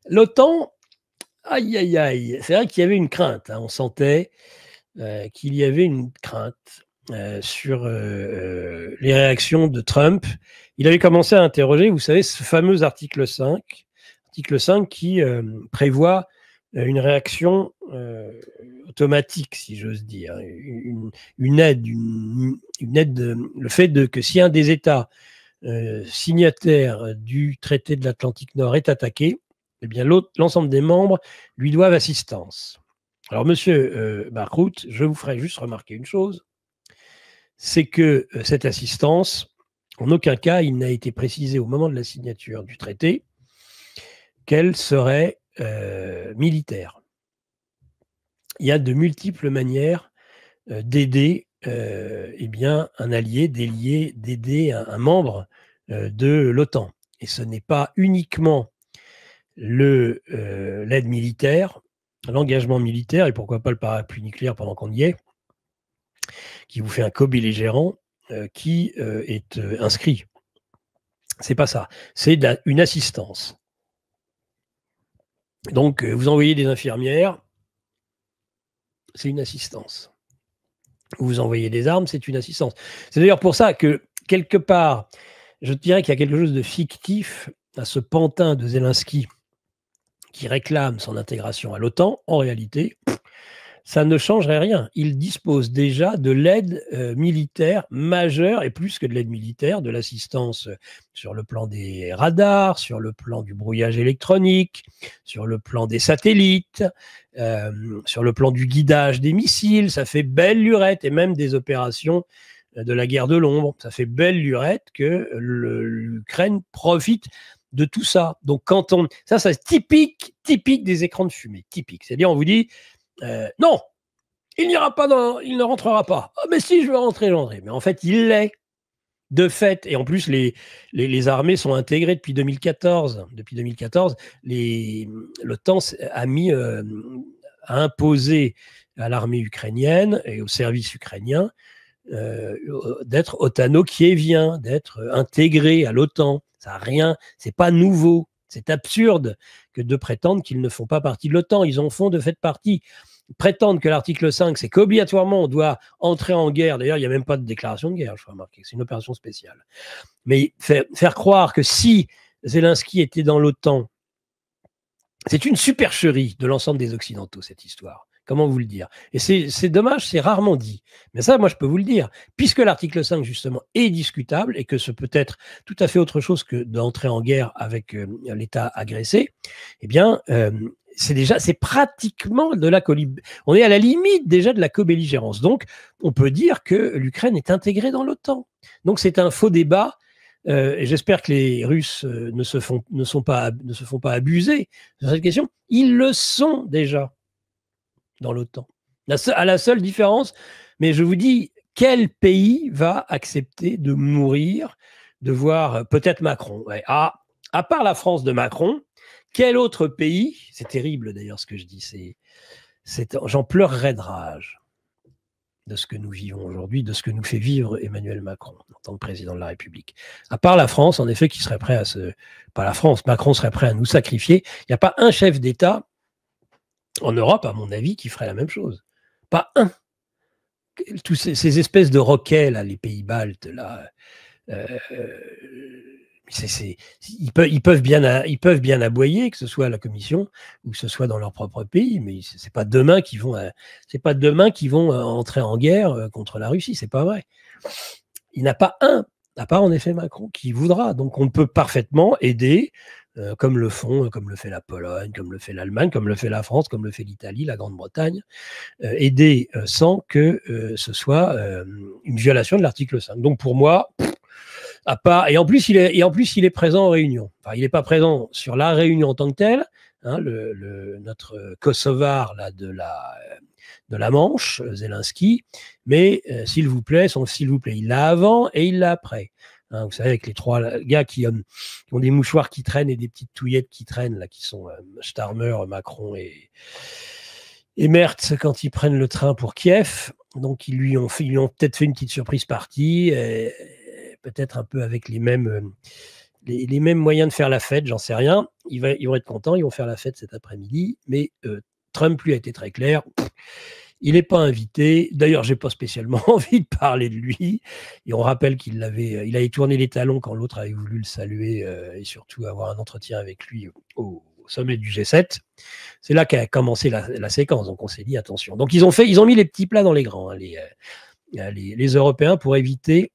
L'OTAN, aïe, aïe, aïe, c'est vrai qu'il y avait une crainte, hein, on sentait qu'il y avait une crainte sur les réactions de Trump. Il avait commencé à interroger, vous savez, ce fameux article 5 qui prévoit une réaction automatique, si j'ose dire, une aide, le fait que si un des États signataires du traité de l'Atlantique Nord est attaqué, eh bien l'ensemble des membres lui doivent assistance. Alors, monsieur Barkhout, je vous ferai juste remarquer une chose, c'est que cette assistance, en aucun cas, il n'a été précisé au moment de la signature du traité qu'elle serait militaire. Il y a de multiples manières d'aider un allié, d'aider un membre de l'OTAN. Et ce n'est pas uniquement l'aide militaire, l'engagement militaire, et pourquoi pas le parapluie nucléaire pendant qu'on y est, qui vous fait un co-belligérant qui est inscrit. C'est pas ça. C'est une assistance. Donc, vous envoyez des infirmières, c'est une assistance. Vous envoyez des armes, c'est une assistance. C'est d'ailleurs pour ça que, quelque part, je dirais qu'il y a quelque chose de fictif à ce pantin de Zelensky qui réclame son intégration à l'OTAN. En réalité, ça ne changerait rien. Il dispose déjà de l'aide militaire majeure, et plus que de l'aide militaire, de l'assistance sur le plan des radars, sur le plan du brouillage électronique, sur le plan des satellites, sur le plan du guidage des missiles. Ça fait belle lurette, et même des opérations de la guerre de l'ombre. Ça fait belle lurette que l'Ukraine profite de tout ça. Donc ça c'est typique des écrans de fumée, typique. C'est-à-dire on vous dit non, il ne rentrera pas. Oh, mais si, je veux rentrer, j'entrerai. Mais en fait, il l'est. De fait, et en plus, les armées sont intégrées depuis 2014. Depuis 2014, l'OTAN a imposé à l'armée ukrainienne et au service ukrainien d'être otano-kievien, d'être intégré à l'OTAN. Ça n'a rien, c'est pas nouveau. C'est absurde que de prétendre qu'ils ne font pas partie de l'OTAN. Ils en font de fait partie. Prétendre que l'article 5, c'est qu'obligatoirement on doit entrer en guerre. D'ailleurs, il n'y a même pas de déclaration de guerre, je remarque. C'est une opération spéciale. Mais faire croire que si Zelensky était dans l'OTAN, c'est une supercherie de l'ensemble des Occidentaux, cette histoire. Comment vous le dire? Et c'est dommage, c'est rarement dit. Mais ça, moi, je peux vous le dire. Puisque l'article 5, justement, est discutable et que ce peut être tout à fait autre chose que d'entrer en guerre avec l'État agressé, eh bien, c'est pratiquement de la on est à la limite déjà de la co-belligérance. Donc, on peut dire que l'Ukraine est intégrée dans l'OTAN. Donc, c'est un faux débat. Et j'espère que les Russes ne se font pas abuser sur cette question. Ils le sont déjà dans l'OTAN. À la seule différence, mais je vous dis, quel pays va accepter de mourir, de voir peut-être Macron? Ouais. À part la France de Macron, quel autre pays, c'est terrible d'ailleurs ce que je dis, j'en pleurerais de rage de ce que nous vivons aujourd'hui, de ce que nous fait vivre Emmanuel Macron en tant que président de la République. À part la France, en effet, qui serait prêt pas la France, Macron serait prêt à nous sacrifier. Il n'y a pas un chef d'État en Europe, à mon avis, qui ferait la même chose. Pas un. Tous ces espèces de roquets, là, les pays baltes, là, ils peuvent bien aboyer, que ce soit à la Commission ou que ce soit dans leur propre pays, mais c'est pas demain qu'ils vont entrer en guerre contre la Russie, c'est pas vrai. Il n'y en a pas un, à part en effet Macron, qui voudra. Donc on peut parfaitement aider, comme le fait la Pologne, comme le fait l'Allemagne, comme le fait la France, comme le fait l'Italie, la Grande-Bretagne, aider sans que ce soit une violation de l'article 5. Donc pour moi, et en plus il est présent en réunion. Enfin, il n'est pas présent sur la réunion en tant que telle. Hein, notre Kosovar là, de la Manche, Zelensky, mais s'il vous plaît, il l'a avant et il l'a après. Hein, vous savez, avec les trois gars qui ont des mouchoirs qui traînent et des petites touillettes qui traînent, là, qui sont Starmer, Macron et Merz quand ils prennent le train pour Kiev. Donc, ils lui ont peut-être fait une petite surprise partie, peut-être un peu avec les mêmes les mêmes moyens de faire la fête, j'en sais rien. Ils vont être contents, ils vont faire la fête cet après-midi, mais Trump, lui, a été très clair. Il n'est pas invité. D'ailleurs, j'ai pas spécialement envie de parler de lui. Et on rappelle il avait tourné les talons quand l'autre avait voulu le saluer et surtout avoir un entretien avec lui au sommet du G7. C'est là qu'a commencé la séquence. Donc, on s'est dit attention. Donc, ils ont mis les petits plats dans les grands, hein, les Européens, pour éviter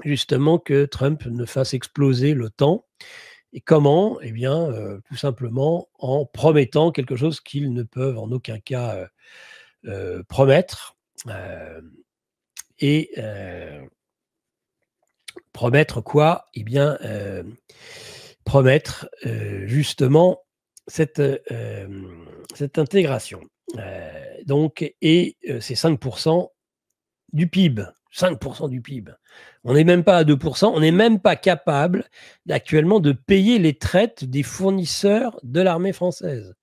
justement que Trump ne fasse exploser l'OTAN. Et comment? Eh bien, tout simplement en promettant quelque chose qu'ils ne peuvent en aucun cas promettre. Promettre quoi? Eh bien, promettre justement cette intégration. Et c'est 5% du PIB. 5% du PIB. On n'est même pas à 2%, on n'est même pas capable actuellement de payer les traites des fournisseurs de l'armée française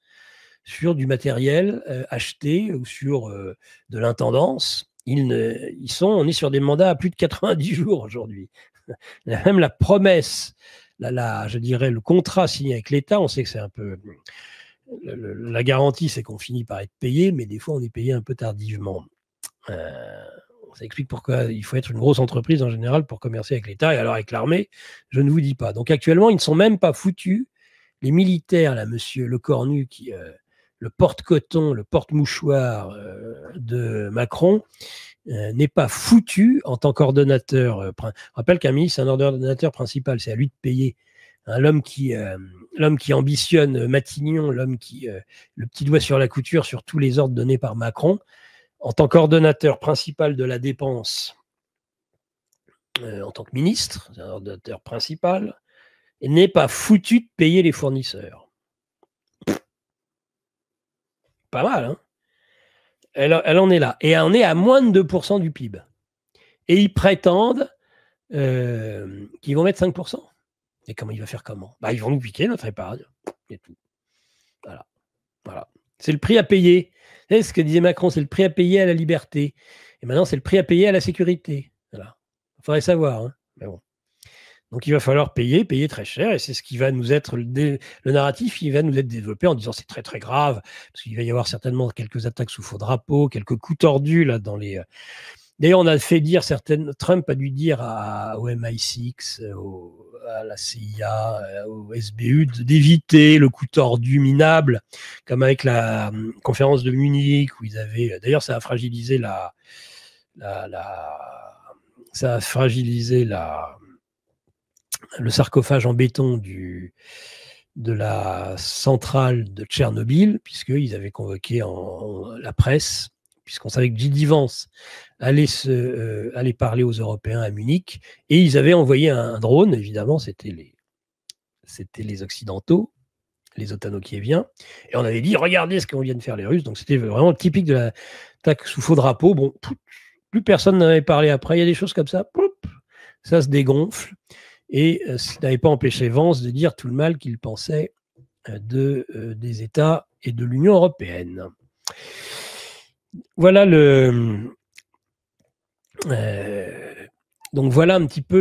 sur du matériel acheté ou sur de l'intendance. On est sur des mandats à plus de 90 jours aujourd'hui. Même la promesse, je dirais le contrat signé avec l'État, on sait que c'est un peu... La garantie, c'est qu'on finit par être payé, mais des fois, on est payé un peu tardivement. Ça explique pourquoi il faut être une grosse entreprise en général pour commercer avec l'État. Et alors avec l'armée, je ne vous dis pas. Donc actuellement, ils ne sont même pas foutus. Les militaires, là, monsieur Lecornu, le porte-coton, le porte-mouchoir de Macron, n'est pas foutu en tant qu'ordonnateur. Je rappelle qu'un ministre, c'est un ordonnateur principal. C'est à lui de payer. Hein, l'homme qui ambitionne Matignon, l'homme qui le petit doigt sur la couture sur tous les ordres donnés par Macron, en tant qu'ordonnateur principal de la dépense, en tant que ministre, c'est un ordonnateur principal, et n'est pas foutu de payer les fournisseurs. Pas mal, hein? Elle en est là. Et on est à moins de 2% du PIB. Et ils prétendent qu'ils vont mettre 5%. Et comment il va faire comment? Ils vont nous piquer notre épargne. Et tout. Voilà. C'est le prix à payer. Vous savez ce que disait Macron, c'est le prix à payer à la liberté. Et maintenant, c'est le prix à payer à la sécurité. Voilà. Il faudrait savoir. Hein. Mais bon. Donc, il va falloir payer très cher. Et c'est ce qui va nous être le narratif, il va nous être développé en disant c'est très, très grave. Parce qu'il va y avoir certainement quelques attaques sous faux drapeau, quelques coups tordus là dans les. D'ailleurs, on a fait dire Trump a dû dire au MI6, à la CIA, au SBU, d'éviter le coup tordu minable, comme avec la conférence de Munich, où ils avaient... D'ailleurs, ça a fragilisé le sarcophage en béton de la centrale de Tchernobyl, puisqu'ils avaient convoqué la presse, puisqu'on savait que J.D. Vance allait parler aux Européens à Munich, et ils avaient envoyé un drone, évidemment, c'était les Occidentaux, les Otano-Kieviens, et on avait dit, regardez ce qu'on vient de faire les Russes, donc c'était vraiment typique de l'attaque sous faux drapeau. Bon, plus personne n'en avait parlé après, il y a des choses comme ça, ça se dégonfle, et ça n'avait pas empêché Vance de dire tout le mal qu'il pensait des États et de l'Union européenne. Voilà donc voilà un petit peu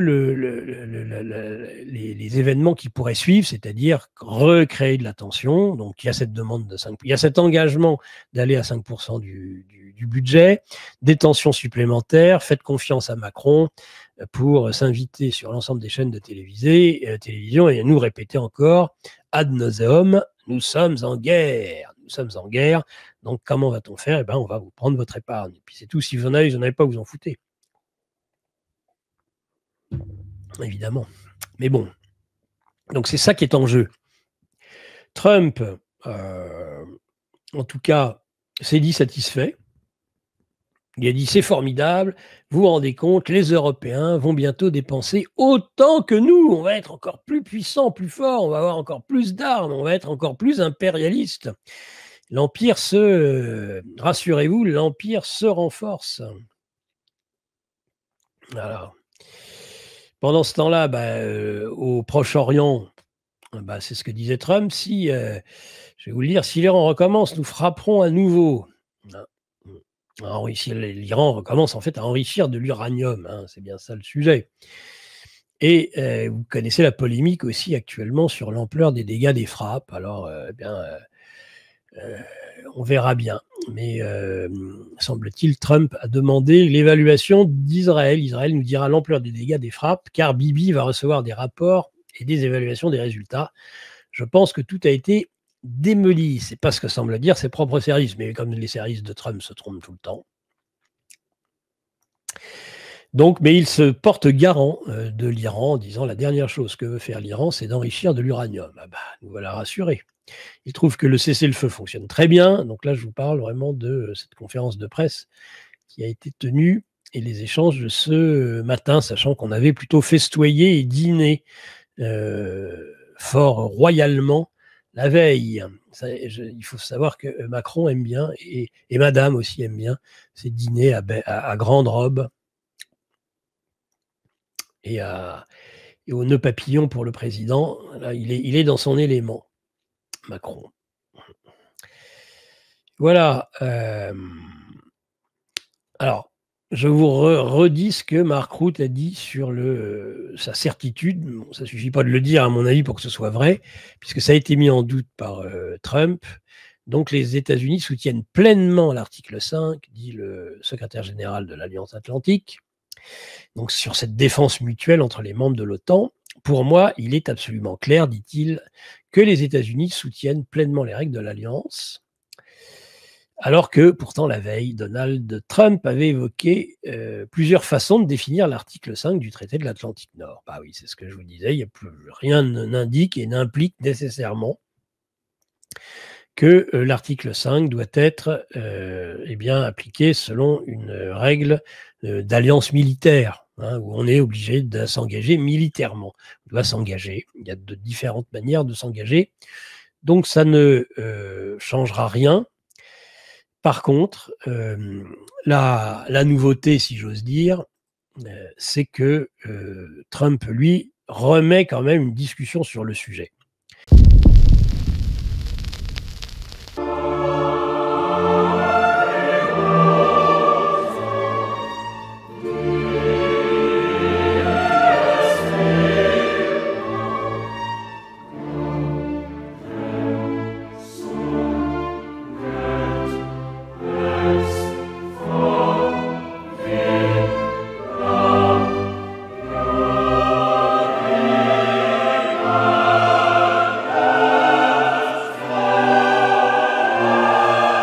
les événements qui pourraient suivre, c'est-à-dire recréer de la tension. Donc il y a cette demande de 5%, il y a cet engagement d'aller à 5% du budget, des tensions supplémentaires, faites confiance à Macron pour s'inviter sur l'ensemble des chaînes de télévision et nous répéter encore ad nauseam, nous sommes en guerre. Donc, comment va-t-on faire? On va vous prendre votre épargne. Et puis, c'est tout. Si vous n'en avez pas, vous en foutez. Évidemment. Mais bon. Donc, c'est ça qui est en jeu. Trump, en tout cas, s'est dit satisfait. Il a dit, c'est formidable. Vous vous rendez compte, les Européens vont bientôt dépenser autant que nous. On va être encore plus puissants, plus forts. On va avoir encore plus d'armes. On va être encore plus impérialistes. L'Empire rassurez-vous, l'Empire se renforce. Alors, pendant ce temps-là, au Proche-Orient, c'est ce que disait Trump, je vais vous le dire, si l'Iran recommence, nous frapperons à nouveau. L'Iran recommence en fait à enrichir de l'uranium, hein, c'est bien ça le sujet. Et vous connaissez la polémique aussi actuellement sur l'ampleur des dégâts des frappes. Alors, on verra bien. Mais semble-t-il, Trump a demandé l'évaluation d'Israël. Israël nous dira l'ampleur des dégâts des frappes, car Bibi va recevoir des rapports et des évaluations des résultats. Je pense que tout a été démoli. C'est pas ce que semblent dire ses propres services, mais comme les services de Trump se trompent tout le temps. Donc, mais il se porte garant de l'Iran en disant la dernière chose que veut faire l'Iran, c'est d'enrichir de l'uranium. Ah bah, nous voilà rassurés. Il trouve que le cessez-le-feu fonctionne très bien. Donc là, je vous parle vraiment de cette conférence de presse qui a été tenue et les échanges de ce matin, sachant qu'on avait plutôt festoyé et dîné fort royalement la veille. Il faut savoir que Macron aime bien, et Madame aussi aime bien, ces dîners à grande robe et au nœud papillon pour le président. Là, il est dans son élément, Macron. Voilà. Alors, je vous redis ce que Mark Rutte a dit sur sa certitude. Bon, ça ne suffit pas de le dire, à mon avis, pour que ce soit vrai, puisque ça a été mis en doute par Trump. Donc, les États-Unis soutiennent pleinement l'article 5, dit le secrétaire général de l'Alliance Atlantique. Donc, sur cette défense mutuelle entre les membres de l'OTAN, pour moi, il est absolument clair, dit-il, que les États-Unis soutiennent pleinement les règles de l'Alliance. Alors que, pourtant, la veille, Donald Trump avait évoqué plusieurs façons de définir l'article 5 du traité de l'Atlantique Nord. Bah oui, c'est ce que je vous disais, rien n'indique et n'implique nécessairement que l'article 5 doit être appliqué selon une règle d'alliance militaire, où on est obligé de s'engager militairement. On doit s'engager. Il y a de différentes manières de s'engager. Donc, ça ne changera rien. Par contre, la nouveauté, si j'ose dire, c'est que Trump, lui, remet quand même une discussion sur le sujet.